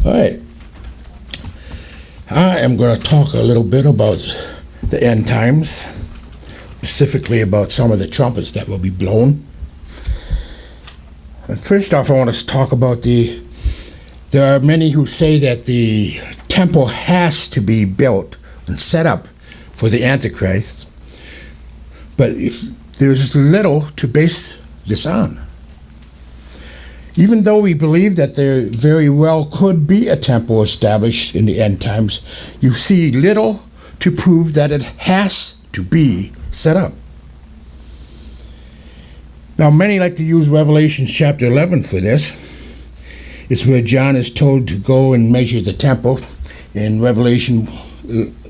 All right. I am going to talk a little bit about the end times, specifically about some of the trumpets that will be blown. And first off, I want to talk about there are many who say that the temple has to be built and set up for the Antichrist, but if there's little to base this on. Even though we believe that there very well could be a temple established in the end times, you see little to prove that it has to be set up. Now, many like to use Revelation chapter 11 for this. It's where John is told to go and measure the temple. In Revelation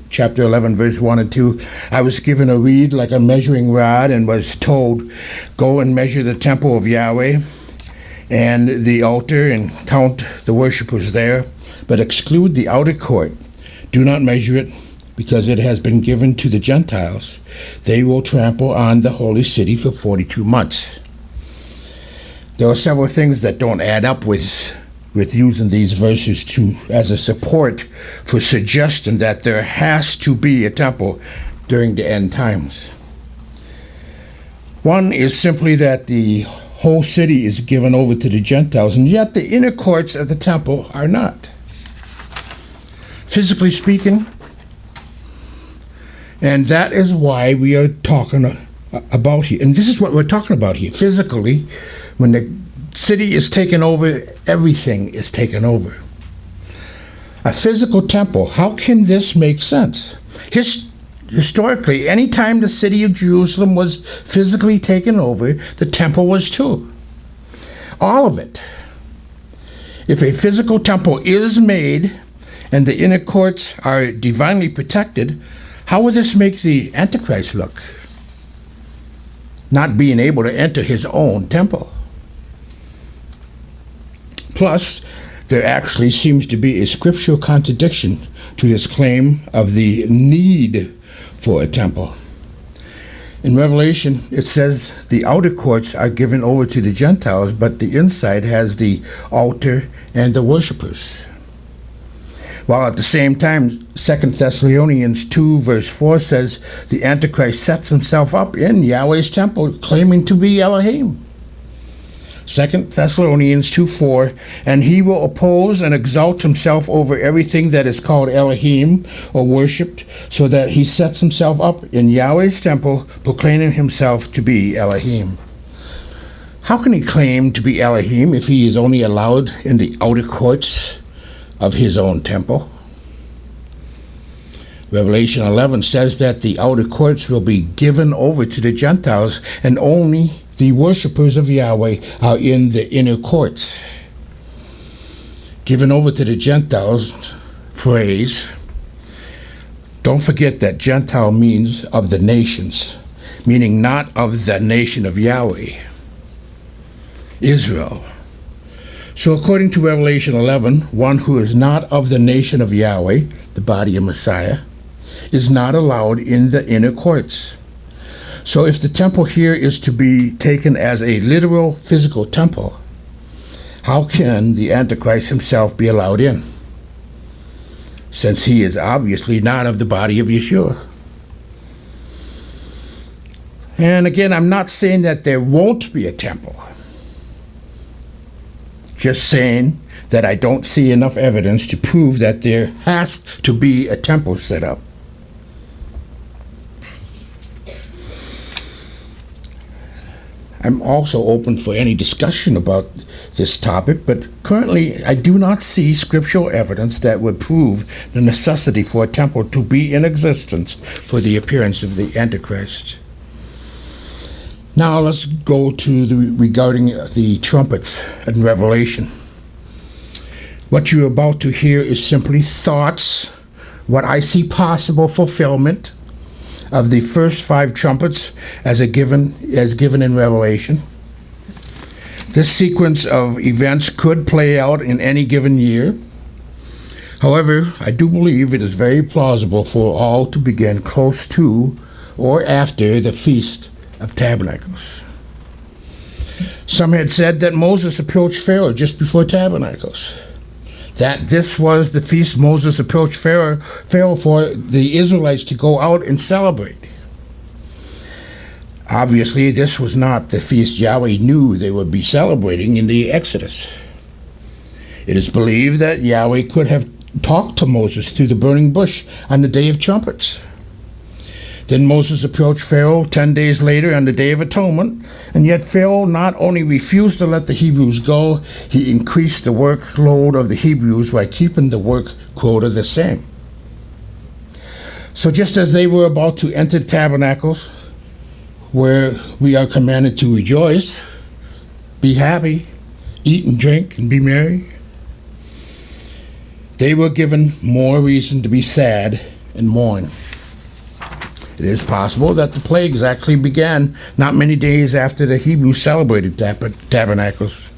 chapter 11, verse 1 and 2, I was given a reed like a measuring rod and was told, go and measure the temple of Yahweh and the altar and count the worshipers there, but exclude the outer court. Do not measure it, because it has been given to the Gentiles. They will trample on the holy city for 42 months. There are several things that don't add up with using these verses as a support for suggesting that there has to be a temple during the end times. One is simply that the whole city is given over to the Gentiles, and yet the inner courts of the temple are not. Physically speaking, and that is why we are talking about here. And this is what we're talking about here. Physically, when the city is taken over, everything is taken over. A physical temple, how can this make sense? Historically, anytime the city of Jerusalem was physically taken over, the temple was too. All of it. If a physical temple is made and the inner courts are divinely protected, how would this make the Antichrist look? Not being able to enter his own temple. Plus, there actually seems to be a scriptural contradiction to this claim of the need for a temple. In Revelation, it says the outer courts are given over to the Gentiles, but the inside has the altar and the worshipers. While at the same time, 2 Thessalonians 2 verse 4 says the Antichrist sets himself up in Yahweh's temple, claiming to be Elohim. 2 Thessalonians 2:4, and he will oppose and exalt himself over everything that is called Elohim or worshipped, so that he sets himself up in Yahweh's temple, proclaiming himself to be Elohim. How can he claim to be Elohim if he is only allowed in the outer courts of his own temple? Revelation 11 says that the outer courts will be given over to the Gentiles, and only the worshipers of Yahweh are in the inner courts. Given over to the Gentiles phrase, don't forget that Gentile means of the nations, meaning not of the nation of Yahweh, Israel. So according to Revelation 11, one who is not of the nation of Yahweh, the body of Messiah, is not allowed in the inner courts. So if the temple here is to be taken as a literal physical temple, how can the Antichrist himself be allowed in, since he is obviously not of the body of Yeshua? And again, I'm not saying that there won't be a temple. Just saying that I don't see enough evidence to prove that there has to be a temple set up. I'm also open for any discussion about this topic, but currently I do not see scriptural evidence that would prove the necessity for a temple to be in existence for the appearance of the Antichrist. Now let's go to regarding the trumpets in Revelation. What you're about to hear is simply thoughts, what I see possible fulfillment of the first 5 trumpets as given in Revelation. This sequence of events could play out in any given year. However, I do believe it is very plausible for all to begin close to or after the Feast of Tabernacles. Some had said that Moses approached Pharaoh just before Tabernacles. that this was the feast Moses approached Pharaoh for the Israelites to go out and celebrate. Obviously, this was not the feast Yahweh knew they would be celebrating in the Exodus. It is believed that Yahweh could have talked to Moses through the burning bush on the Day of Trumpets. Then Moses approached Pharaoh 10 days later on the Day of Atonement, and yet Pharaoh not only refused to let the Hebrews go, he increased the workload of the Hebrews by keeping the work quota the same. So just as they were about to enter the tabernacles, where we are commanded to rejoice, be happy, eat and drink, and be merry, they were given more reason to be sad and mourn. It is possible that the plagues actually began not many days after the Hebrews celebrated tabernacles.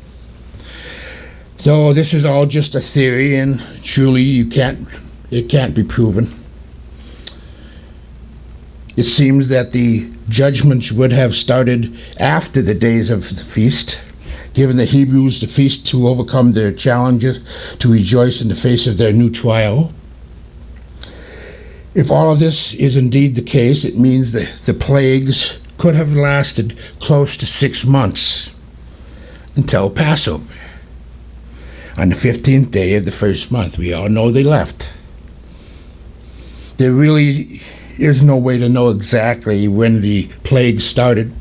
So this is all just a theory, and truly it can't be proven. It seems that the judgments would have started after the days of the feast, giving the Hebrews the feast to overcome their challenges, to rejoice in the face of their new trial. If all of this is indeed the case, it means that the plagues could have lasted close to 6 months until Passover. On the 15th day of the first month, we all know they left. There really is no way to know exactly when the plagues started,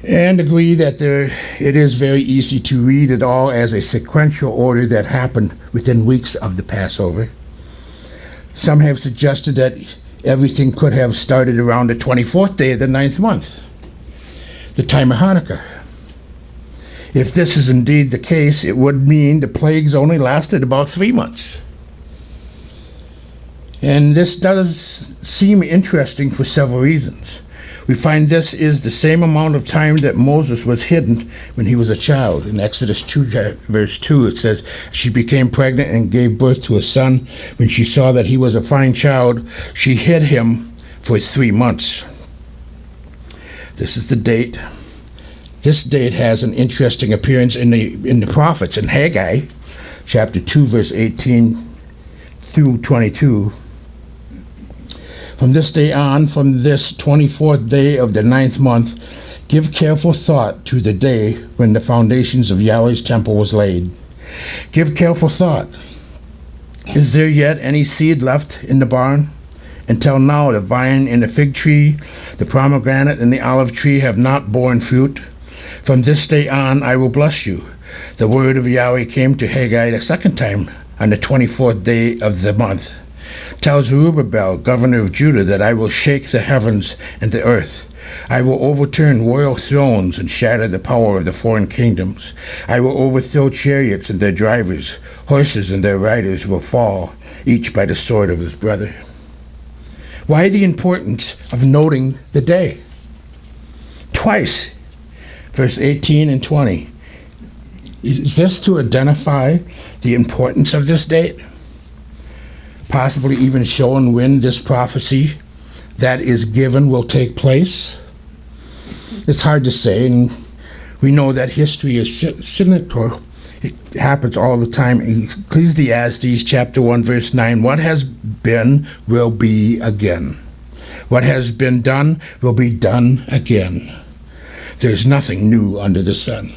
and agree that it is very easy to read it all as a sequential order that happened within weeks of the Passover. Some have suggested that everything could have started around the 24th day of the 9th month, the time of Hanukkah. If this is indeed the case, it would mean the plagues only lasted about 3 months. And this does seem interesting for several reasons. We find this is the same amount of time that Moses was hidden when he was a child. In Exodus 2, verse 2, it says, she became pregnant and gave birth to a son. When she saw that he was a fine child, she hid him for 3 months. This is the date. This date has an interesting appearance in the prophets. In Haggai, chapter 2, verse 18 through 22, from this day on, from this 24th day of the 9th month, give careful thought to the day when the foundations of Yahweh's temple was laid. Give careful thought. Is there yet any seed left in the barn? Until now the vine and the fig tree, the pomegranate and the olive tree have not borne fruit. From this day on I will bless you. The word of Yahweh came to Haggai the second time on the 24th day of the month. Tell Zerubbabel, governor of Judah, that I will shake the heavens and the earth. I will overturn royal thrones and shatter the power of the foreign kingdoms. I will overthrow chariots and their drivers. Horses and their riders will fall, each by the sword of his brother. Why the importance of noting the day? Twice, verse 18 and 20. Is this to identify the importance of this date? Possibly even showing when this prophecy that is given will take place? It's hard to say, and we know that history is cyclical. It happens all the time. Ecclesiastes chapter 1, verse 9, what has been will be again. What has been done will be done again. There's nothing new under the sun.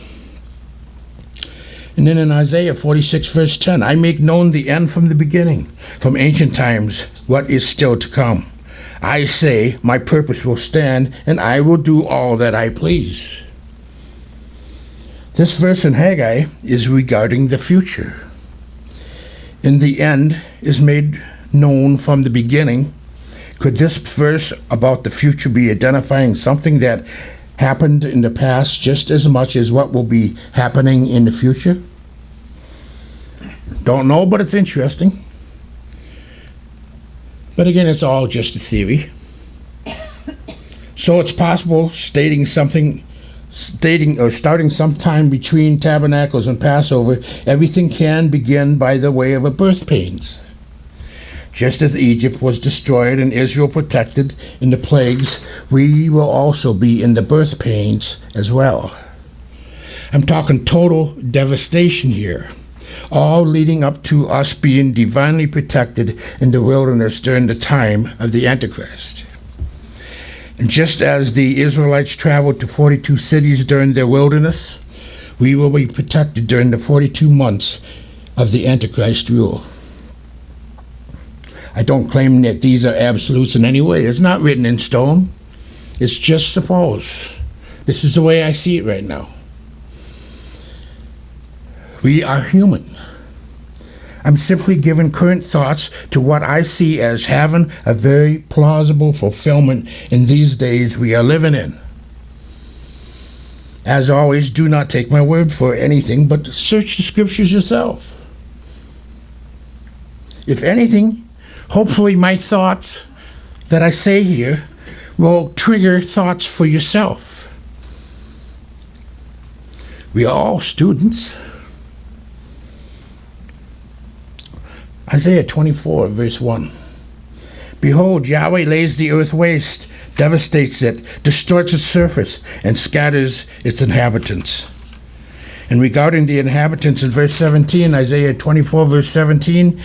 And then in Isaiah 46, verse 10, I make known the end from the beginning, from ancient times, what is still to come. I say, my purpose will stand, and I will do all that I please. This verse in Haggai is regarding the future. In the end is made known from the beginning. Could this verse about the future be identifying something that happened in the past just as much as what will be happening in the future? Don't know, but it's interesting. But again, it's all just a theory. So it's possible starting sometime between Tabernacles and Passover, everything can begin by the way of a birth pains. Just as Egypt was destroyed and Israel protected in the plagues, we will also be in the birth pains as well. I'm talking total devastation here. all leading up to us being divinely protected in the wilderness during the time of the Antichrist. And just as the Israelites traveled to 42 cities during their wilderness, we will be protected during the 42 months of the Antichrist rule. I don't claim that these are absolutes in any way. It's not written in stone. It's just suppose. This is the way I see it right now. We are human. I'm simply giving current thoughts to what I see as having a very plausible fulfillment in these days we are living in. As always, do not take my word for anything, but search the scriptures yourself. If anything, hopefully my thoughts that I say here will trigger thoughts for yourself. We are all students. Isaiah 24, verse 1. Behold, Yahweh lays the earth waste, devastates it, distorts its surface, and scatters its inhabitants. And regarding the inhabitants in verse 17, Isaiah 24, verse 17,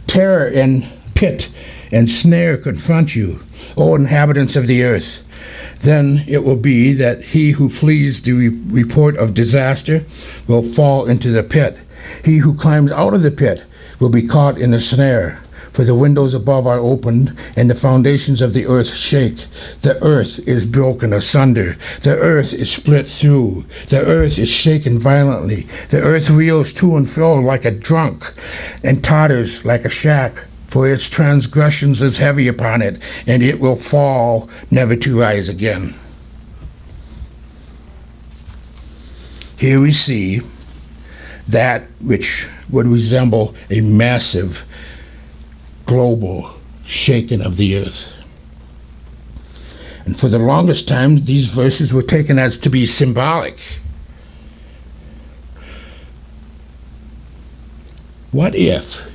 terror and pit and snare confront you, O inhabitants of the earth. Then it will be that he who flees the report of disaster will fall into the pit. He who climbs out of the pit will be caught in a snare. For the windows above are opened, and the foundations of the earth shake. The earth is broken asunder. The earth is split through. The earth is shaken violently. The earth reels to and fro like a drunk, and totters like a shack. For its transgressions is heavy upon it, and it will fall, never to rise again. Here we see that which would resemble a massive global shaking of the earth. And for the longest time, these verses were taken as to be symbolic. What if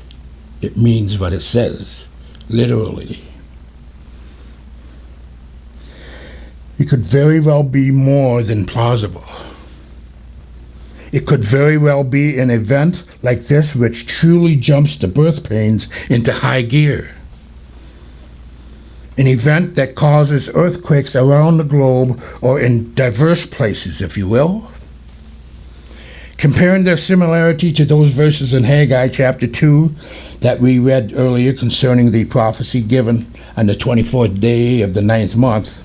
it means what it says, literally? It could very well be more than plausible. It could very well be an event like this which truly jumps the birth pains into high gear. An event that causes earthquakes around the globe, or in diverse places, if you will. Comparing their similarity to those verses in Haggai chapter 2 that we read earlier concerning the prophecy given on the 24th day of the 9th month.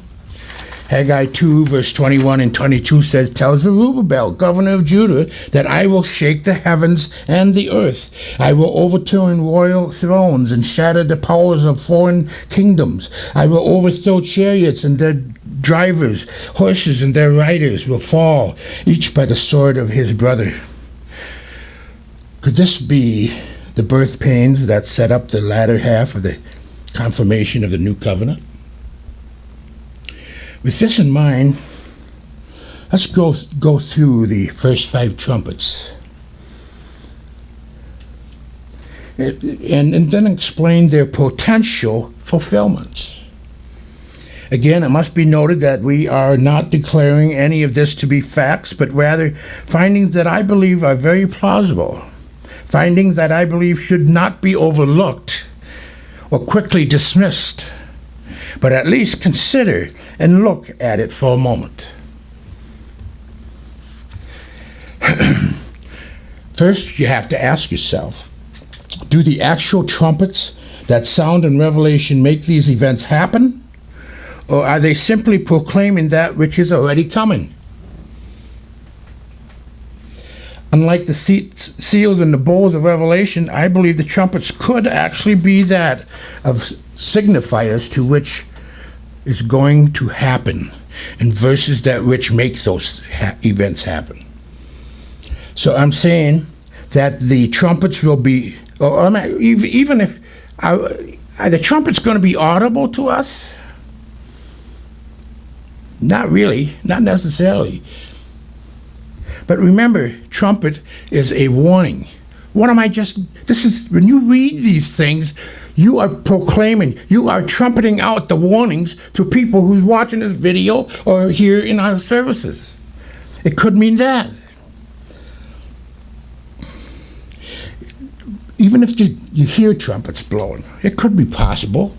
Haggai 2, verse 21 and 22 says, Tell Zerubbabel, governor of Judah, that I will shake the heavens and the earth. I will overturn royal thrones and shatter the powers of foreign kingdoms. I will overthrow chariots and their drivers. Horses and their riders will fall, each by the sword of his brother. Could this be the birth pains that set up the latter half of the confirmation of the new covenant? With this in mind, let's go through the first 5 trumpets and then explain their potential fulfillments. Again, it must be noted that we are not declaring any of this to be facts, but rather findings that I believe are very plausible, findings that I believe should not be overlooked or quickly dismissed, but at least consider and look at it for a moment. First, you have to ask yourself, do the actual trumpets that sound in Revelation make these events happen? Or are they simply proclaiming that which is already coming? Unlike the seals and the bowls of Revelation, I believe the trumpets could actually be that of signifiers to which is going to happen, and verses that which make those events happen. So I'm saying that the trumpets will be, even if, are the trumpets going to be audible to us? Not really, not necessarily. But remember, trumpet is a warning. This is, when you read these things, you are proclaiming, you are trumpeting out the warnings to people who's watching this video or here in our services. It could mean that. even if you hear trumpets blowing, it could be possible.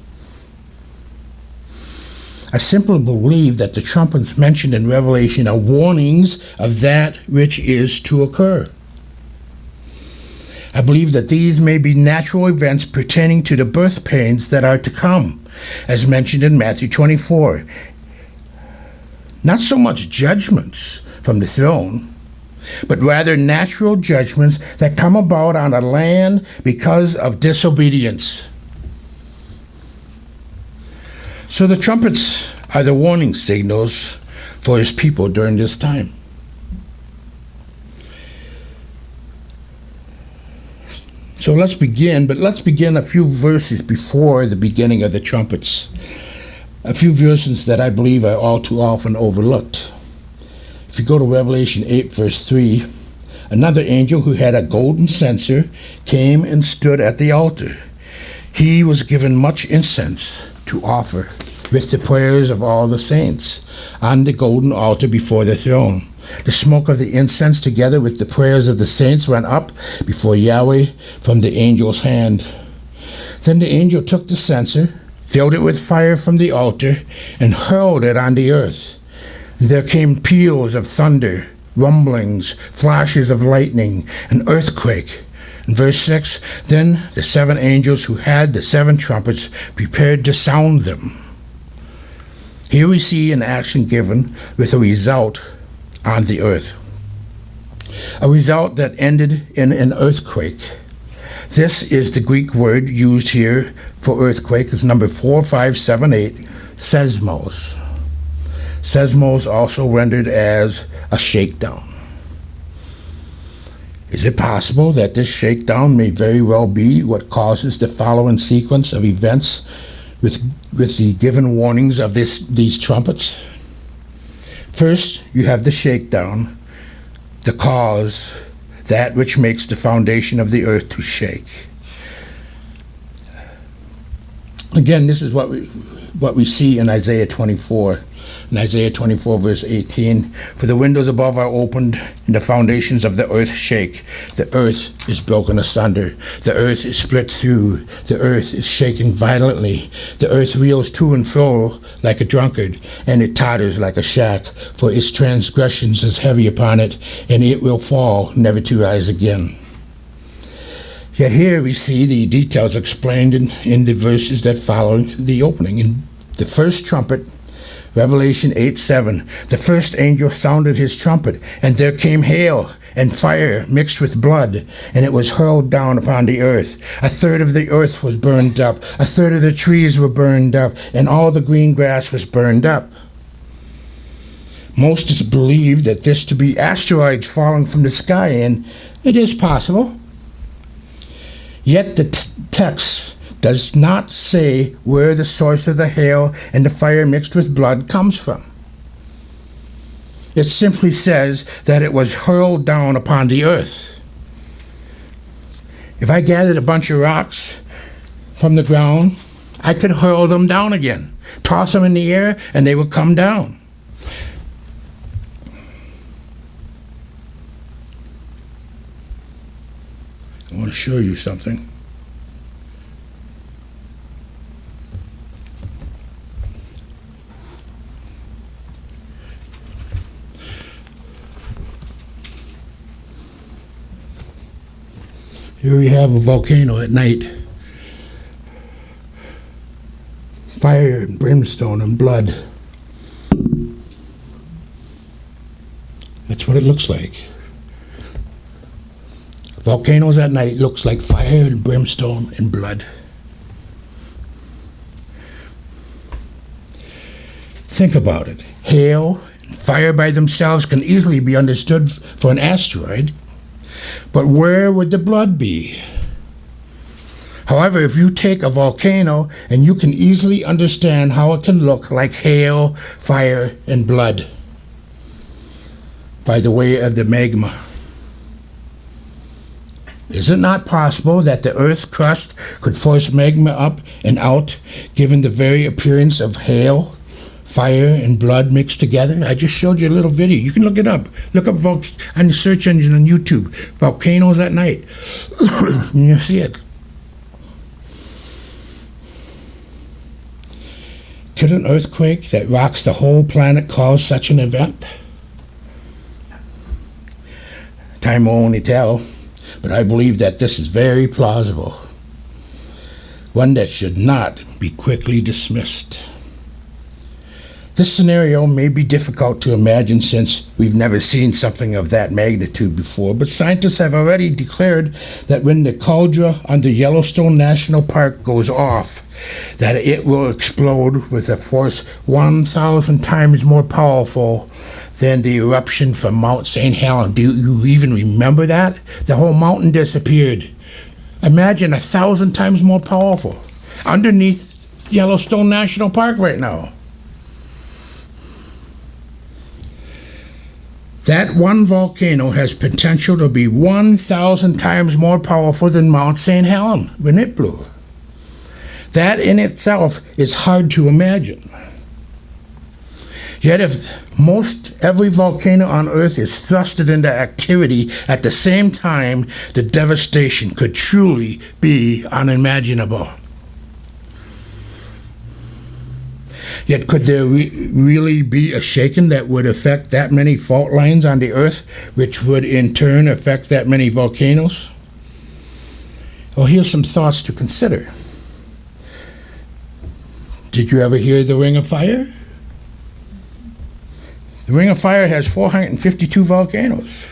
I simply believe that the trumpets mentioned in Revelation are warnings of that which is to occur. I believe that these may be natural events pertaining to the birth pains that are to come, as mentioned in Matthew 24. Not so much judgments from the throne, but rather natural judgments that come about on a land because of disobedience. So the trumpets are the warning signals for his people during this time. So let's begin a few verses before the beginning of the trumpets. A few verses that I believe are all too often overlooked. If you go to Revelation 8, verse 3, another angel who had a golden censer came and stood at the altar. He was given much incense to offer with the prayers of all the saints on the golden altar before the throne. The smoke of the incense together with the prayers of the saints went up before Yahweh from the angel's hand. Then the angel took the censer, filled it with fire from the altar, and hurled it on the earth. There came peals of thunder, rumblings, flashes of lightning, an earthquake. In verse 6, then the seven angels who had the seven trumpets prepared to sound them. Here we see an action given with a result on the earth. A result that ended in an earthquake. This is the Greek word used here for earthquake is number 4578, seismos. Seismos also rendered as a shakedown. Is it possible that this shakedown may very well be what causes the following sequence of events with the given warnings of these trumpets? First, you have the shakedown, the cause, that which makes the foundation of the earth to shake. Again, this is what we see in Isaiah 24. In Isaiah 24, verse 18, for the windows above are opened, and the foundations of the earth shake. The earth is broken asunder. The earth is split through. The earth is shaken violently. The earth reels to and fro like a drunkard, and it totters like a shack, for its transgressions is heavy upon it, and it will fall, never to rise again. Yet here we see the details explained in the verses that follow the opening. In the first trumpet, Revelation 8:7, the first angel sounded his trumpet, and there came hail and fire mixed with blood, and it was hurled down upon the earth. A third of the earth was burned up, a third of the trees were burned up, and all the green grass was burned up. Most believe that this to be asteroids falling from the sky, and it is possible. Yet the text does not say where the source of the hail and the fire mixed with blood comes from. It simply says that it was hurled down upon the earth. If I gathered a bunch of rocks from the ground, I could hurl them down again, toss them in the air, and they would come down. I want to show you something. Here we have a volcano at night. Fire and brimstone and blood. That's what it looks like. Volcanoes at night looks like fire and brimstone and blood. Think about it. Hail and fire by themselves can easily be understood for an asteroid. But where would the blood be? However, if you take a volcano, and you can easily understand how it can look like hail, fire, and blood by the way of the magma. Is it not possible that the earth's crust could force magma up and out, given the very appearance of hail, fire and blood mixed together? I just showed you a little video. You can look it up. Look up on the search engine on YouTube, volcanoes at night. And you'll see it. Could an earthquake that rocks the whole planet cause such an event? Time will only tell, but I believe that this is very plausible. One that should not be quickly dismissed. This scenario may be difficult to imagine since we've never seen something of that magnitude before, but scientists have already declared that when the cauldron on the Yellowstone National Park goes off, that it will explode with a force 1,000 times more powerful than the eruption from Mount St. Helens. Do you even remember that? The whole mountain disappeared. Imagine 1,000 times more powerful underneath Yellowstone National Park right now. That one volcano has potential to be 1,000 times more powerful than Mount St. Helens when it blew. That in itself is hard to imagine. Yet if most every volcano on Earth is thrusted into activity at the same time, the devastation could truly be unimaginable. Yet could there really be a shaking that would affect that many fault lines on the Earth, which would in turn affect that many volcanoes? Well, here's some thoughts to consider. Did you ever hear the Ring of Fire? The Ring of Fire has 452 volcanoes.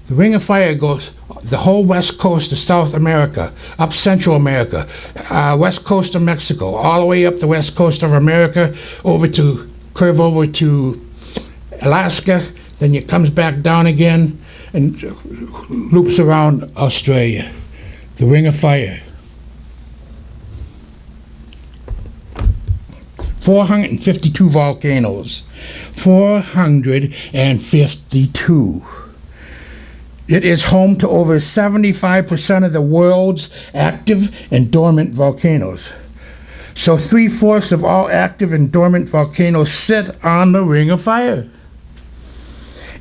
The Ring of Fire goes the whole west coast of South America, up Central America, west coast of Mexico, all the way up the west coast of America, curve over to Alaska, then it comes back down again and loops around Australia. The Ring of Fire. 452 volcanoes. 452. It is home to over 75% of the world's active and dormant volcanoes. So 3/4 of all active and dormant volcanoes sit on the Ring of Fire.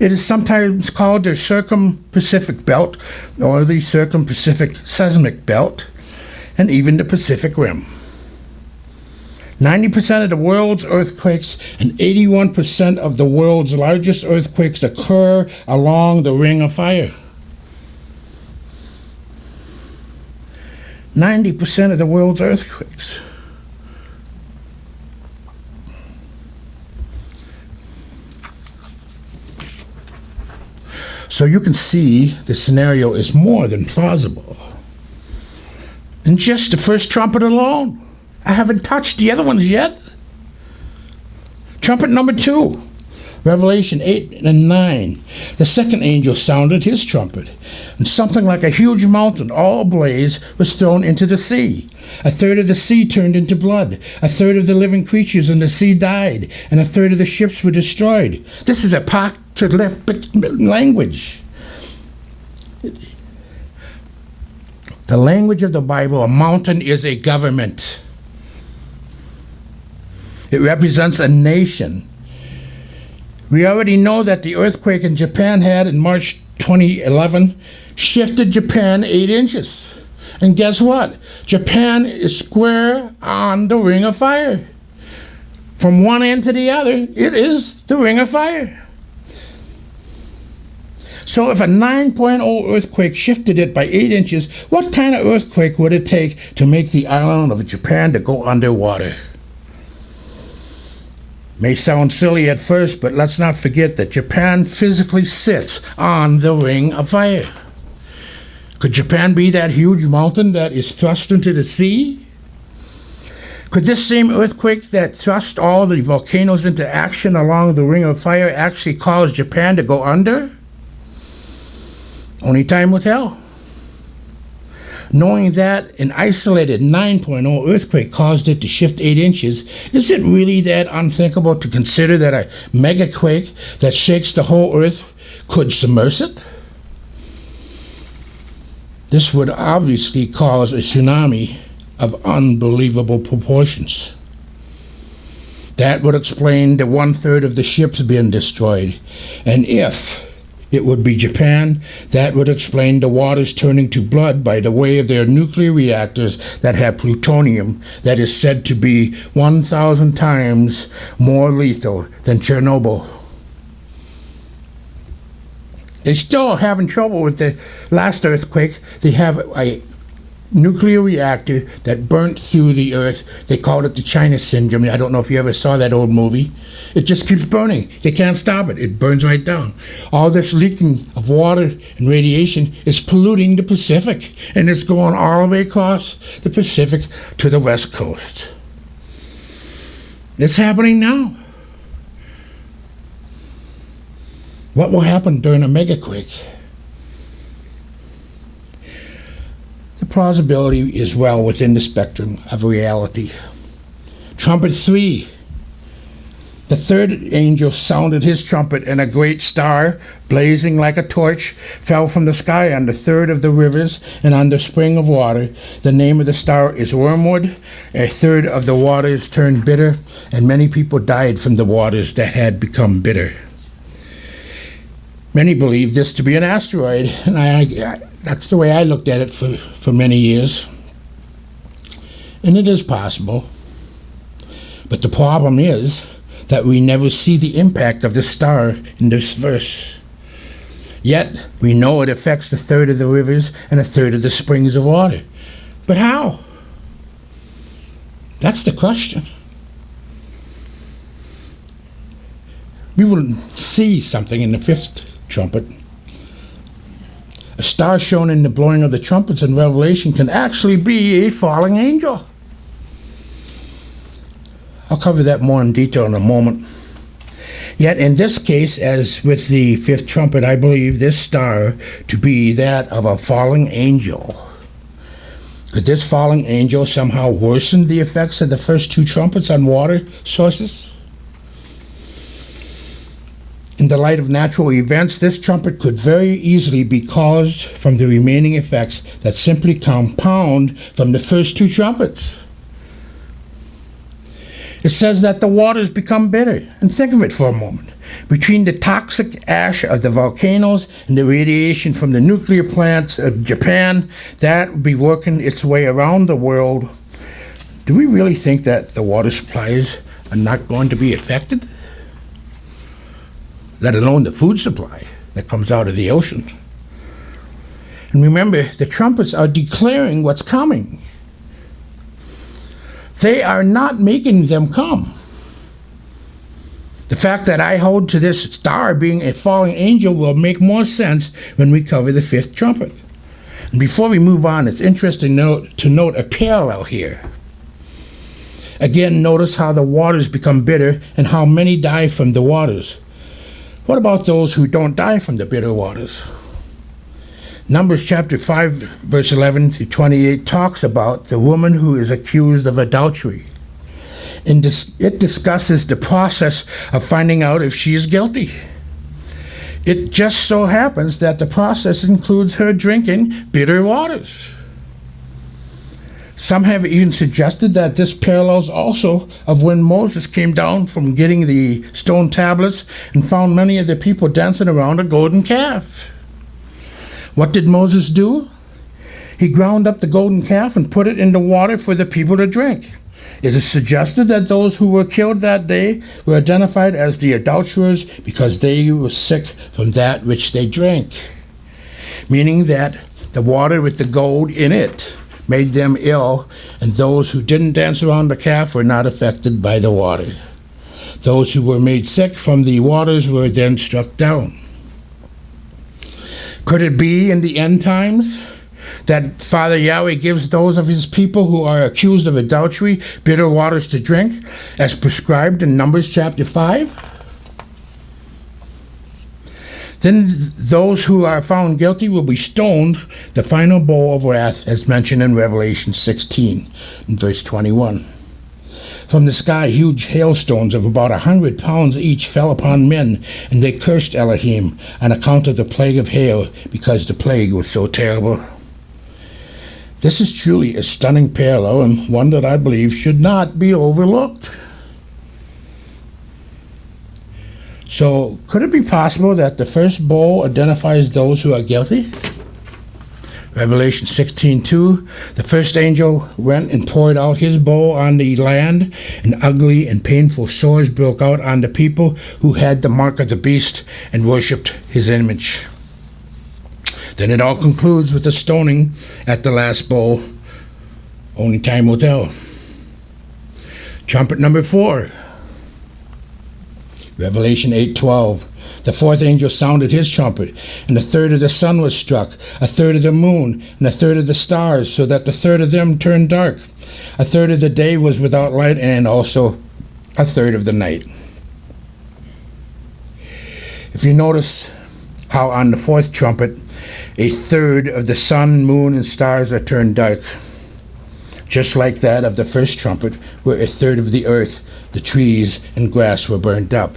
It is sometimes called the Circum-Pacific Belt or the Circum-Pacific Seismic Belt and even the Pacific Rim. 90% of the world's earthquakes and 81% of the world's largest earthquakes occur along the Ring of Fire. 90% of the world's earthquakes. So you can see the scenario is more than plausible. And just the first trumpet alone. I haven't touched the other ones yet. Trumpet number 2, Revelation 8 and 9. The second angel sounded his trumpet, and something like a huge mountain, all ablaze, was thrown into the sea. 1/3 of the sea turned into blood. 1/3 of the living creatures in the sea died, and 1/3 of the ships were destroyed. This is apocalyptic language. The language of the Bible, a mountain is a government. It represents a nation. We already know that the earthquake in Japan had in March 2011 shifted Japan 8 inches. And guess what? Japan is square on the Ring of Fire. From one end to the other, it is the Ring of Fire. So if a 9.0 earthquake shifted it by 8 inches, what kind of earthquake would it take to make the island of Japan to go underwater? May sound silly at first, but let's not forget that Japan physically sits on the Ring of Fire. Could Japan be that huge mountain that is thrust into the sea? Could this same earthquake that thrust all the volcanoes into action along the Ring of Fire actually cause Japan to go under? Only time will tell. Knowing that an isolated 9.0 earthquake caused it to shift 8 inches, is it really that unthinkable to consider that a megaquake that shakes the whole earth could submerge it? This would obviously cause a tsunami of unbelievable proportions. That would explain the 1/3 of the ships being destroyed. And if it would be Japan, that would explain the waters turning to blood by the way of their nuclear reactors that have plutonium that is said to be 1,000 times more lethal than Chernobyl. They still are having trouble with the last earthquake. They have a nuclear reactor that burnt through the earth. They called it the China syndrome. I don't know if you ever saw that old movie. It just keeps burning. They can't stop it. It burns right down. All this leaking of water and radiation is polluting the Pacific, and it's going all the way across the Pacific to the West Coast. It's happening now. What will happen during a megaquake? The plausibility is well within the spectrum of reality. Trumpet 3. The third angel sounded his trumpet, and a great star, blazing like a torch, fell from the sky on the third of the rivers and on the spring of water. The name of the star is Wormwood. A third of the waters turned bitter, and many people died from the waters that had become bitter. Many believe this to be an asteroid, and that's the way I looked at it for many years. And it is possible. But the problem is that we never see the impact of the star in this verse. Yet, we know it affects a third of the rivers and a third of the springs of water. But how? That's the question. We will see something in the fifth trumpet. A star shown in the blowing of the trumpets in Revelation can actually be a falling angel. I'll cover that more in detail in a moment. Yet in this case, as with the fifth trumpet, I believe this star to be that of a falling angel. Could this falling angel somehow worsen the effects of the first two trumpets on water sources? In the light of natural events, this trumpet could very easily be caused from the remaining effects that simply compound from the first two trumpets. It says that the waters become bitter. And think of it for a moment. Between the toxic ash of the volcanoes and the radiation from the nuclear plants of Japan, that would be working its way around the world. Do we really think that the water supplies are not going to be affected? Let alone the food supply that comes out of the ocean. And remember, the trumpets are declaring what's coming. They are not making them come. The fact that I hold to this star being a falling angel will make more sense when we cover the fifth trumpet. And before we move on, it's interesting to note a parallel here. Again, notice how the waters become bitter and how many die from the waters. What about those who don't die from the bitter waters? Numbers chapter 5, verse 11 to 28 talks about the woman who is accused of adultery. And it discusses the process of finding out if she is guilty. It just so happens that the process includes her drinking bitter waters. Some have even suggested that this parallels also of when Moses came down from getting the stone tablets and found many of the people dancing around a golden calf. What did Moses do? He ground up the golden calf and put it in the water for the people to drink. It is suggested that those who were killed that day were identified as the adulterers because they were sick from that which they drank, meaning that the water with the gold in it made them ill, and those who didn't dance around the calf were not affected by the water. Those who were made sick from the waters were then struck down. Could it be in the end times that Father Yahweh gives those of his people who are accused of adultery bitter waters to drink, as prescribed in Numbers chapter 5? Then those who are found guilty will be stoned, the final bowl of wrath, as mentioned in Revelation 16, in verse 21. From the sky, huge hailstones of about 100 pounds each fell upon men, and they cursed Elohim on account of the plague of hail, because the plague was so terrible. This is truly a stunning parallel, and one that I believe should not be overlooked. So, could it be possible that the first bowl identifies those who are guilty? Revelation 16:2, the first angel went and poured out his bowl on the land, and ugly and painful sores broke out on the people who had the mark of the beast and worshipped his image. Then it all concludes with the stoning at the last bowl. Only time will tell. Trumpet number 4. Revelation 8:12. The fourth angel sounded his trumpet, and a third of the sun was struck, a third of the moon, and a third of the stars, so that the third of them turned dark. A third of the day was without light, and also a third of the night. If you notice how on the fourth trumpet, a third of the sun, moon, and stars are turned dark, just like that of the first trumpet, where a third of the earth, the trees, and grass were burned up.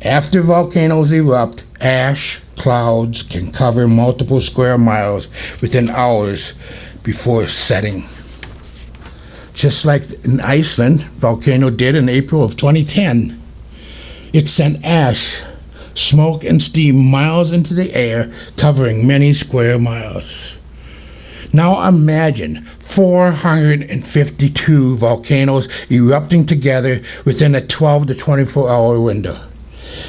After volcanoes erupt, ash clouds can cover multiple square miles within hours before setting. Just like in Iceland, volcano did in April of 2010. It sent ash, smoke, and steam miles into the air, covering many square miles. Now imagine 452 volcanoes erupting together within a 12 to 24 hour window.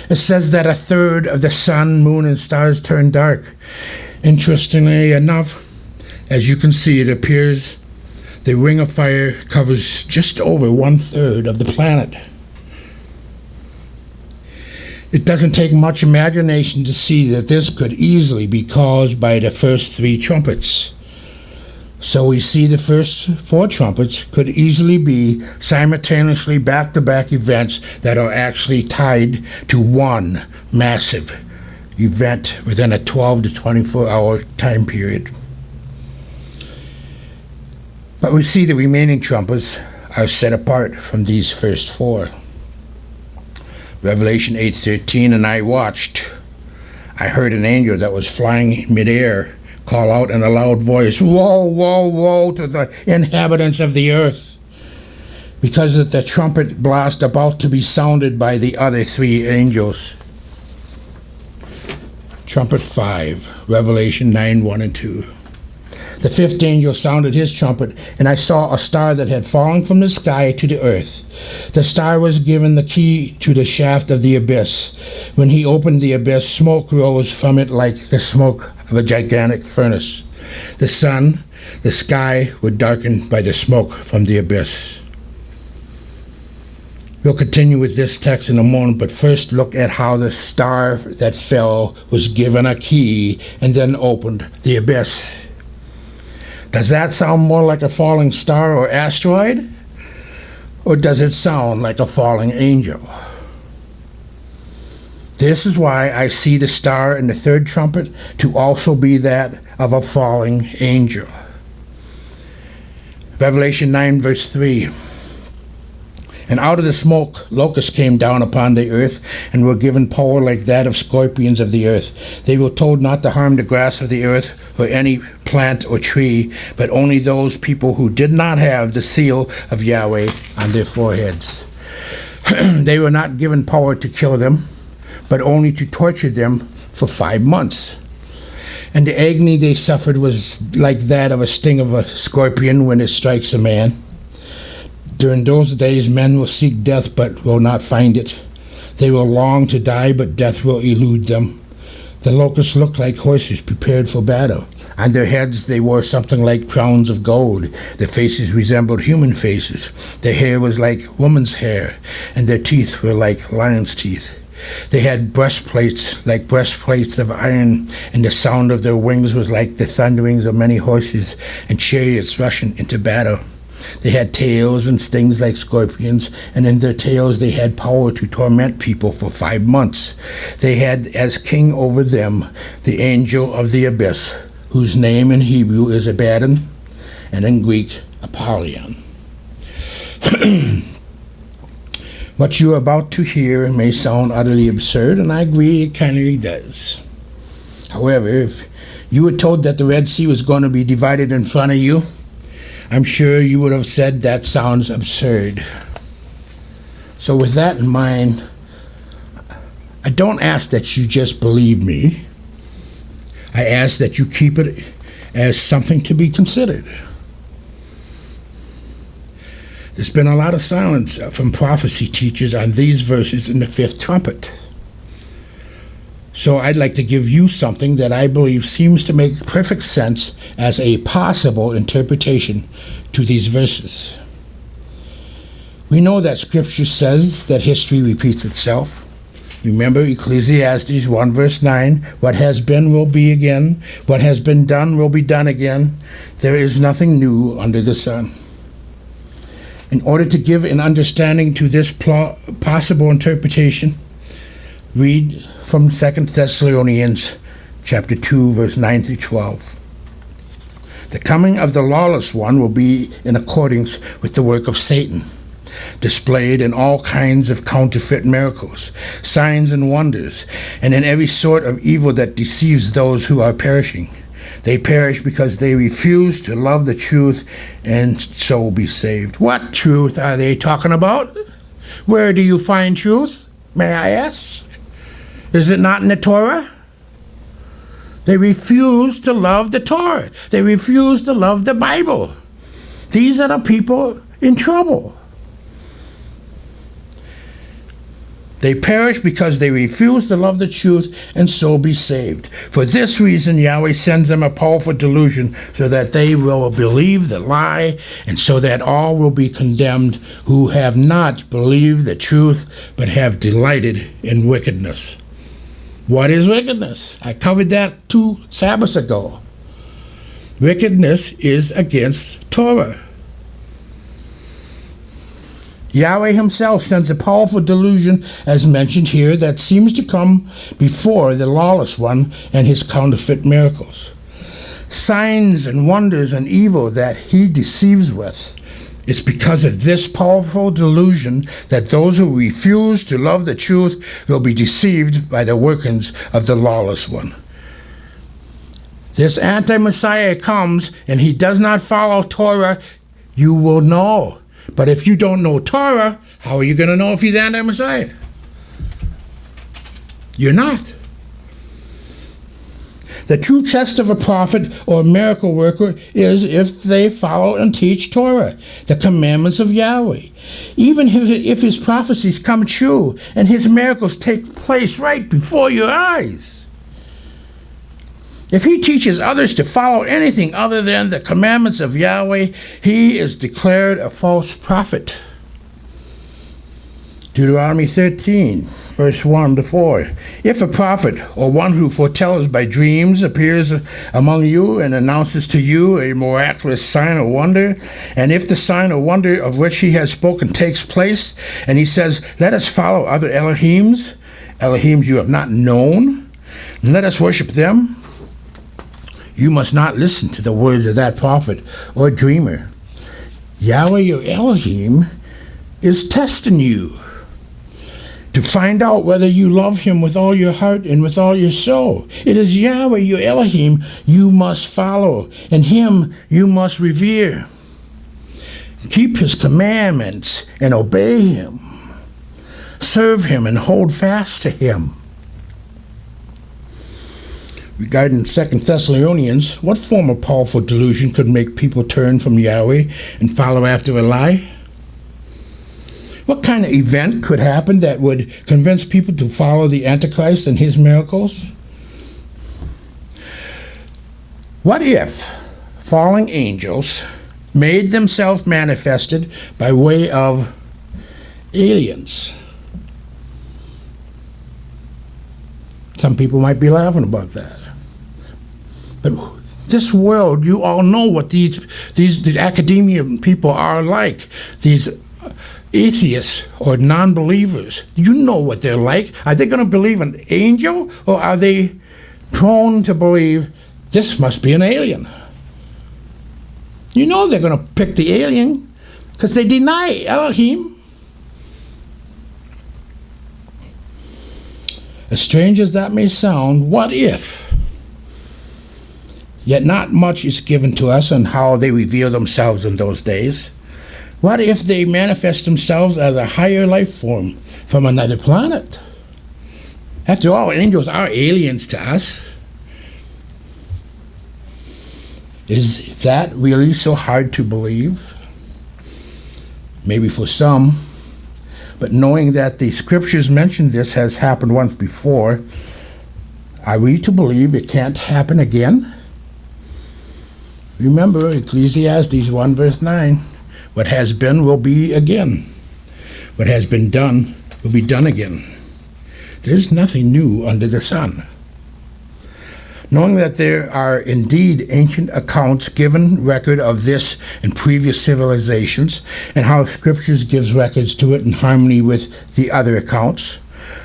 It says that a third of the sun, moon, and stars turn dark. Interestingly enough, as you can see, it appears the ring of fire covers just over 1/3 of the planet. It doesn't take much imagination to see that this could easily be caused by the first 3 trumpets. So we see the first 4 trumpets could easily be simultaneously back-to-back events that are actually tied to one massive event within a 12 to 24 hour time period. But we see the remaining trumpets are set apart from these first 4. Revelation 8:13, and I watched. I heard an angel that was flying midair call out in a loud voice, "Woe, woe, woe to the inhabitants of the earth, because of the trumpet blast about to be sounded by the other 3 angels." Trumpet 5, Revelation 9:1 and 2. The fifth angel sounded his trumpet, and I saw a star that had fallen from the sky to the earth. The star was given the key to the shaft of the abyss. When he opened the abyss, smoke rose from it like the smoke of a gigantic furnace. The sun, the sky were darkened by the smoke from the abyss. We'll continue with this text in a moment, but first look at how the star that fell was given a key and then opened the abyss. Does that sound more like a falling star or asteroid? Or does it sound like a falling angel? This is why I see the star in the third trumpet to also be that of a falling angel. Revelation 9 verse 3. And out of the smoke locusts came down upon the earth, and were given power like that of scorpions of the earth. They were told not to harm the grass of the earth, or any plant or tree, but only those people who did not have the seal of Yahweh on their foreheads. They were not given power to kill them, but only to torture them for 5 months. And the agony they suffered was like that of a sting of a scorpion when it strikes a man. During those days, men will seek death, but will not find it. They will long to die, but death will elude them. The locusts looked like horses prepared for battle. On their heads they wore something like crowns of gold. Their faces resembled human faces. Their hair was like woman's hair, and their teeth were like lion's teeth. They had breastplates like breastplates of iron, and the sound of their wings was like the thunderings of many horses and chariots rushing into battle. They had tails and stings like scorpions, and in their tails they had power to torment people for 5 months. They had as king over them the angel of the abyss, whose name in Hebrew is Abaddon, and in Greek, Apollyon. What you are about to hear may sound utterly absurd, and I agree it kind of does. However, if you were told that the Red Sea was going to be divided in front of you, I'm sure you would have said that sounds absurd. So with that in mind, I don't ask that you just believe me. I ask that you keep it as something to be considered. There's been a lot of silence from prophecy teachers on these verses in the fifth trumpet. So I'd like to give you something that I believe seems to make perfect sense as a possible interpretation to these verses. We know that Scripture says that history repeats itself. Remember Ecclesiastes 1 verse 9, what has been will be again, what has been done will be done again. There is nothing new under the sun. In order to give an understanding to this possible interpretation, read from 2 Thessalonians chapter 2, verse 9 through 12. The coming of the lawless one will be in accordance with the work of Satan, displayed in all kinds of counterfeit miracles, signs and wonders, and in every sort of evil that deceives those who are perishing. They perish because they refuse to love the truth and so will be saved. What truth are they talking about? Where do you find truth, may I ask? Is it not in the Torah? They refuse to love the Torah. They refuse to love the Bible. These are the people in trouble. They perish because they refuse to love the truth and so be saved. For this reason, Yahweh sends them a powerful delusion so that they will believe the lie and so that all will be condemned who have not believed the truth but have delighted in wickedness. What is wickedness? I covered that 2 Sabbaths ago. Wickedness is against Torah. Yahweh himself sends a powerful delusion, as mentioned here, that seems to come before the lawless one and his counterfeit miracles. Signs and wonders and evil that he deceives with. It's because of this powerful delusion that those who refuse to love the truth will be deceived by the workings of the lawless one. This anti-Messiah comes and he does not follow Torah, you will know. But if you don't know Torah, how are you going to know if he's anti-Messiah? You're not. The true test of a prophet or miracle worker is if they follow and teach Torah, the commandments of Yahweh. Even if his prophecies come true and his miracles take place right before your eyes. If he teaches others to follow anything other than the commandments of Yahweh, he is declared a false prophet. Deuteronomy 13, verse 1 to 4. If a prophet or one who foretells by dreams appears among you and announces to you a miraculous sign or wonder, and if the sign or wonder of which he has spoken takes place, and he says, let us follow other Elohims you have not known, and let us worship them, you must not listen to the words of that prophet or dreamer. Yahweh, your Elohim, is testing you to find out whether you love him with all your heart and with all your soul. It is Yahweh, your Elohim, you must follow, and him you must revere. Keep his commandments and obey him. Serve him and hold fast to him. Regarding 2 Thessalonians, what form of powerful delusion could make people turn from Yahweh and follow after a lie? What kind of event could happen that would convince people to follow the Antichrist and his miracles? What if falling angels made themselves manifested by way of aliens? Some people might be laughing about that. But this world, you all know what these academia people are like. These atheists or non-believers. You know what they're like. Are they going to believe an angel, or are they prone to believe this must be an alien? You know they're going to pick the alien because they deny Elohim. As strange as that may sound, what if Yet not much is given to us on how they reveal themselves in those days. What if they manifest themselves as a higher life form from another planet? After all, angels are aliens to us. Is that really so hard to believe? Maybe for some. But knowing that the scriptures mention this has happened once before, are we to believe it can't happen again? Remember Ecclesiastes 1 verse 9. What has been will be again. What has been done will be done again. There's nothing new under the sun. Knowing that there are indeed ancient accounts given record of this in previous civilizations, and how scriptures gives records to it in harmony with the other accounts,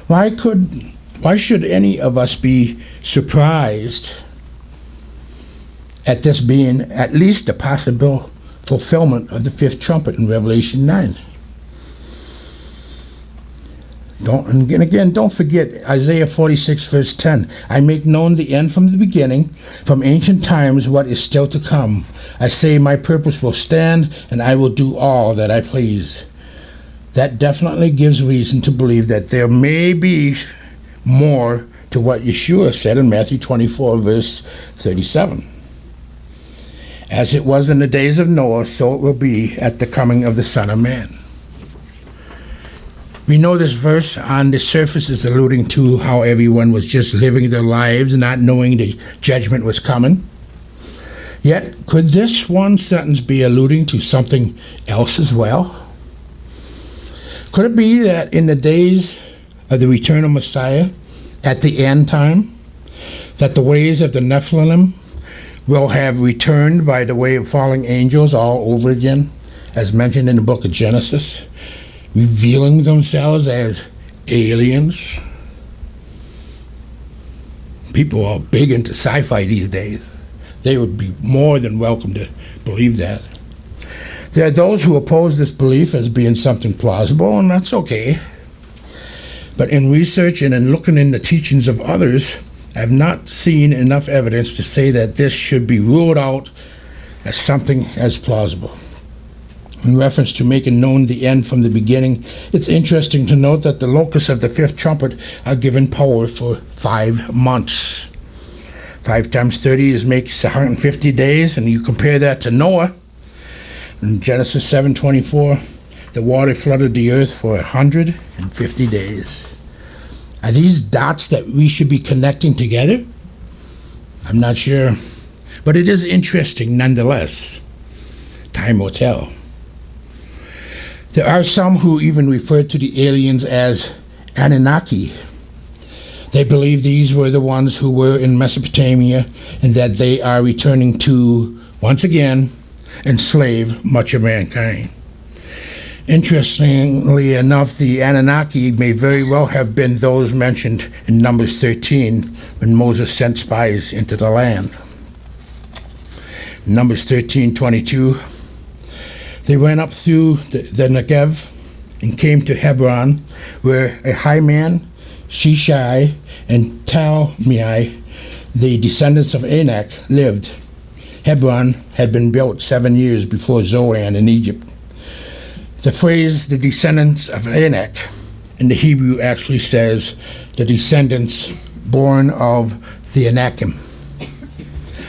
why should any of us be surprised at this being at least a possible fulfillment of the fifth trumpet in Revelation 9? Don't forget Isaiah 46 verse 10. I make known the end from the beginning, from ancient times what is still to come. I say my purpose will stand, and I will do all that I please. That definitely gives reason to believe that there may be more to what Yeshua said in Matthew 24 verse 37. As it was in the days of Noah, so it will be at the coming of the Son of Man. We know this verse on the surface is alluding to how everyone was just living their lives, not knowing the judgment was coming. Yet, could this one sentence be alluding to something else as well? Could it be that in the days of the return of Messiah, at the end time, that the ways of the Nephilim will have returned by the way of falling angels all over again, as mentioned in the book of Genesis, revealing themselves as aliens? People are big into sci-fi these days. They would be more than welcome to believe that. There are those who oppose this belief as being something plausible, and that's okay. But in research and in looking in the teachings of others, I've not seen enough evidence to say that this should be ruled out as something as plausible. In reference to making known the end from the beginning, it's interesting to note that the locusts of the fifth trumpet are given power for 5 months. 5 times 30 makes 150 days, and you compare that to Noah. In Genesis 7:24, the water flooded the earth for 150 days. Are these dots that we should be connecting together? I'm not sure, but it is interesting nonetheless. Time will tell. There are some who even refer to the aliens as Anunnaki. They believe these were the ones who were in Mesopotamia, and that they are returning to, once again, enslave much of mankind. Interestingly enough, the Anunnaki may very well have been those mentioned in Numbers 13 when Moses sent spies into the land. Numbers 13:22. They went up through the Negev and came to Hebron, where a high man, Shishai, and Talmai, the descendants of Anak, lived. Hebron had been built 7 years before Zoan in Egypt. The phrase, the descendants of Anak, in the Hebrew actually says the descendants born of the Anakim.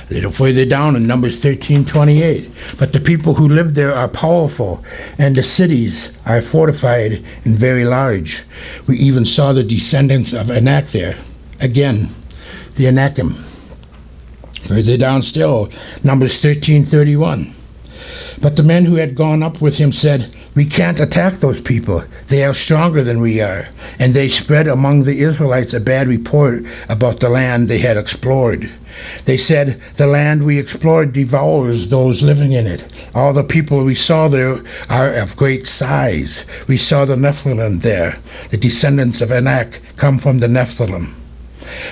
A little further down in Numbers 13:28, but the people who live there are powerful, and the cities are fortified and very large. We even saw the descendants of Anak there. Again, the Anakim. Further down still, Numbers 13:31. But the men who had gone up with him said, "We can't attack those people. They are stronger than we are." And they spread among the Israelites a bad report about the land they had explored. They said, "The land we explored devours those living in it. All the people we saw there are of great size. We saw the Nephilim there. The descendants of Anak come from the Nephilim.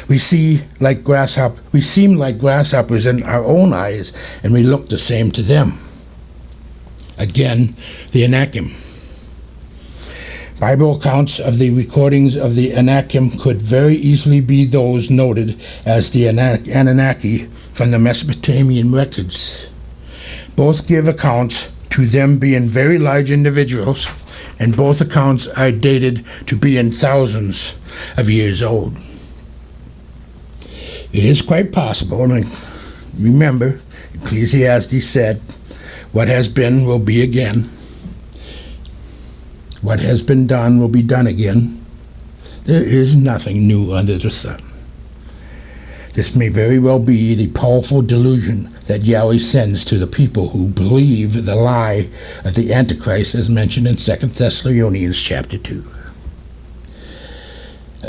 We seem like grasshoppers in our own eyes, and we look the same to them." Again, the Anakim. Bible accounts of the recordings of the Anakim could very easily be those noted as the Anunnaki from the Mesopotamian records. Both give accounts to them being very large individuals, and both accounts are dated to be in thousands of years old. It is quite possible, and remember, Ecclesiastes said, what has been will be again. What has been done will be done again. There is nothing new under the sun. This may very well be the powerful delusion that Yahweh sends to the people who believe the lie of the Antichrist as mentioned in 2 Thessalonians chapter 2.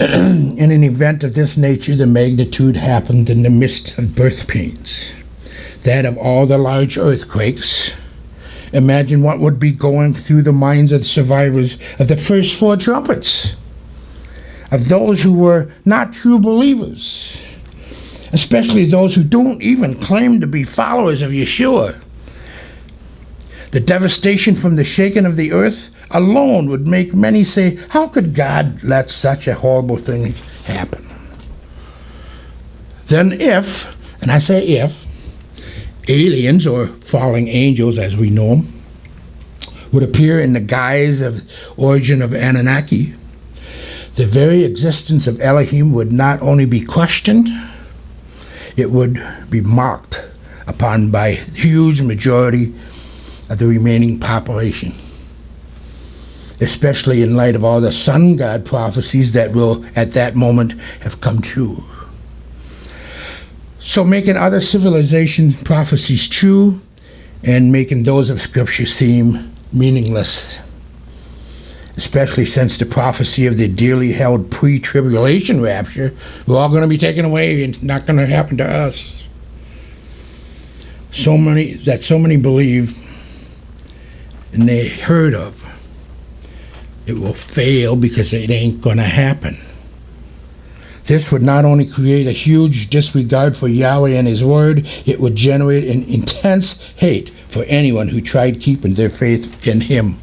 In an event of this nature, the magnitude happened in the midst of birth pains, that of all the large earthquakes. Imagine what would be going through the minds of the survivors of the first 4 trumpets, of those who were not true believers, especially those who don't even claim to be followers of Yeshua. The devastation from the shaking of the earth alone would make many say, how could God let such a horrible thing happen? Then if, and I say if, aliens, or falling angels as we know them, would appear in the guise of origin of Anunnaki, the very existence of Elohim would not only be questioned, it would be mocked upon by a huge majority of the remaining population, especially in light of all the sun god prophecies that will at that moment have come true. So making other civilization prophecies true and making those of Scripture seem meaningless, especially since the prophecy of the dearly held pre-tribulation rapture, we're all going to be taken away and not going to happen to us. So many believe and they heard of, it will fail because it ain't going to happen. This would not only create a huge disregard for Yahweh and His Word, it would generate an intense hate for anyone who tried keeping their faith in Him.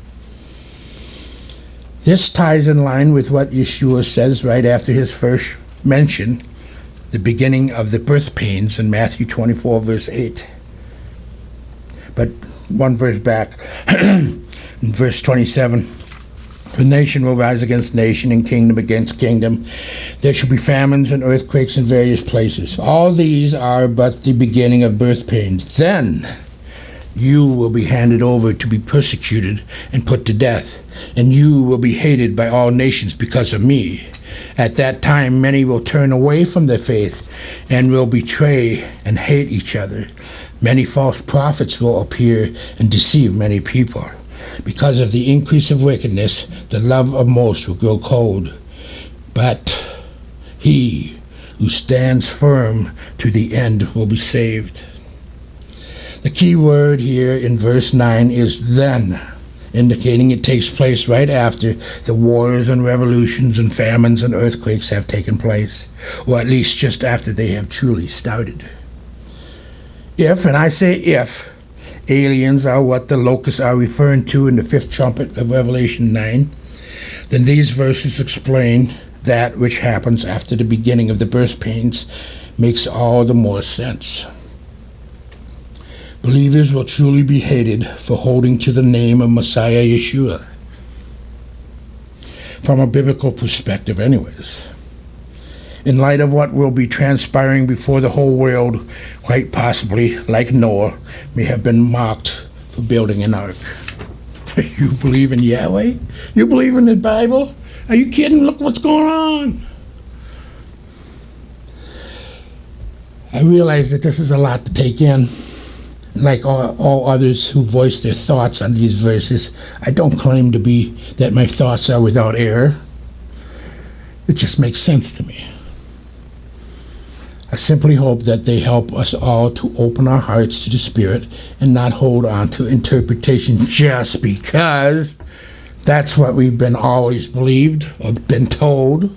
This ties in line with what Yeshua says right after His first mention, the beginning of the birth pains in Matthew 24, verse 8. But one verse back, in verse 27, the nation will rise against nation and kingdom against kingdom. There shall be famines and earthquakes in various places. All these are but the beginning of birth pains. Then you will be handed over to be persecuted and put to death, and you will be hated by all nations because of me. At that time many will turn away from their faith and will betray and hate each other. Many false prophets will appear and deceive many people. Because of the increase of wickedness, the love of most will grow cold. But he who stands firm to the end will be saved. The key word here in verse 9 is then, indicating it takes place right after the wars and revolutions and famines and earthquakes have taken place, or at least just after they have truly started. If, and I say if, aliens are what the locusts are referring to in the 5th trumpet of Revelation 9, then these verses explain that which happens after the beginning of the birth pains makes all the more sense. Believers will truly be hated for holding to the name of Messiah Yeshua. From a biblical perspective anyways. In light of what will be transpiring before the whole world, quite possibly, like Noah, may have been mocked for building an ark. You believe in Yahweh? You believe in the Bible? Are you kidding? Look what's going on. I realize that this is a lot to take in. Like all others who voice their thoughts on these verses, I don't claim to be that my thoughts are without error. It just makes sense to me. I simply hope that they help us all to open our hearts to the Spirit and not hold on to interpretation just because that's what we've been always believed or been told.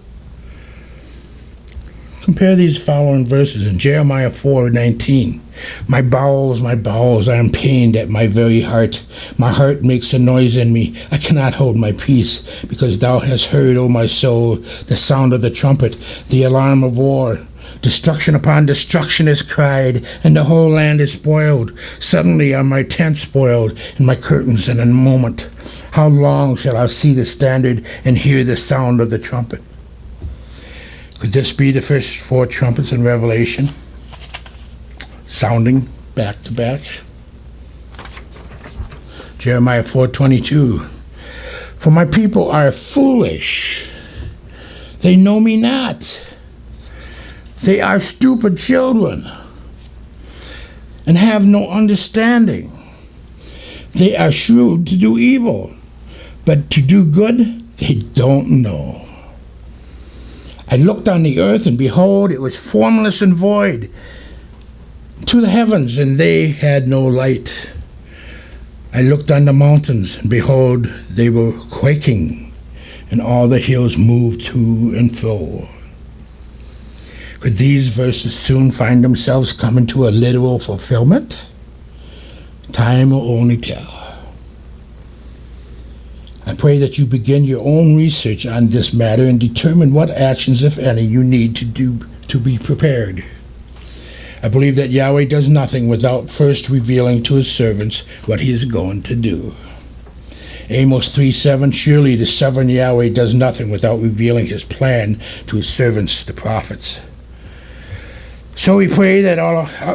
Compare these following verses in Jeremiah 4:19. My bowels, I am pained at my very heart. My heart makes a noise in me. I cannot hold my peace, because thou hast heard, O my soul, the sound of the trumpet, the alarm of war. Destruction upon destruction is cried, and the whole land is spoiled. Suddenly are my tents spoiled, and my curtains in a moment. How long shall I see the standard and hear the sound of the trumpet? Could this be the first 4 trumpets in Revelation, sounding back to back? Jeremiah 4:22. For my people are foolish. They know me not. They are stupid children and have no understanding. They are shrewd to do evil, but to do good they don't know. I looked on the earth, and behold, it was formless and void. To the heavens, and they had no light. I looked on the mountains, and behold, they were quaking, and all the hills moved to and fro. Could these verses soon find themselves coming to a literal fulfillment? Time will only tell. I pray that you begin your own research on this matter and determine what actions, if any, you need to do to be prepared. I believe that Yahweh does nothing without first revealing to his servants what he is going to do. Amos 3:7, surely the sovereign Yahweh does nothing without revealing his plan to his servants, the prophets. So we pray that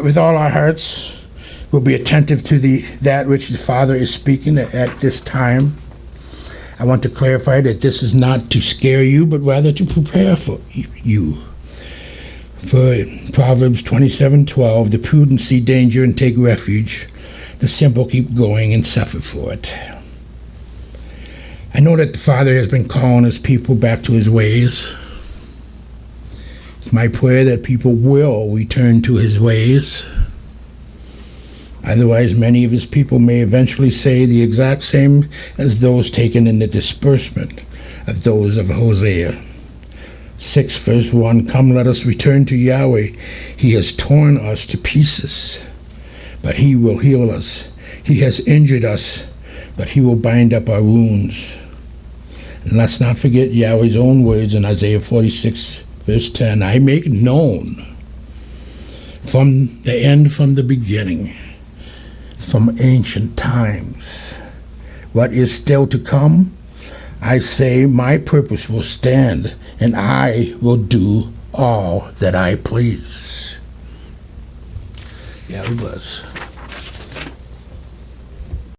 with all our hearts we'll be attentive to that which the Father is speaking at this time. I want to clarify that this is not to scare you, but rather to prepare for you. For Proverbs 27:12, the prudent see danger and take refuge. The simple keep going and suffer for it. I know that the Father has been calling his people back to his ways. It's my prayer that people will return to his ways. Otherwise, many of his people may eventually say the exact same as those taken in the disbursement of those of Hosea. 6 verse 1, come, let us return to Yahweh. He has torn us to pieces, but he will heal us. He has injured us, but he will bind up our wounds. And let's not forget Yahweh's own words in Isaiah 46 verse 10, I make known from the end, from the beginning, from ancient times, what is still to come. I say my purpose will stand, and I will do all that I please. Yeah, he was.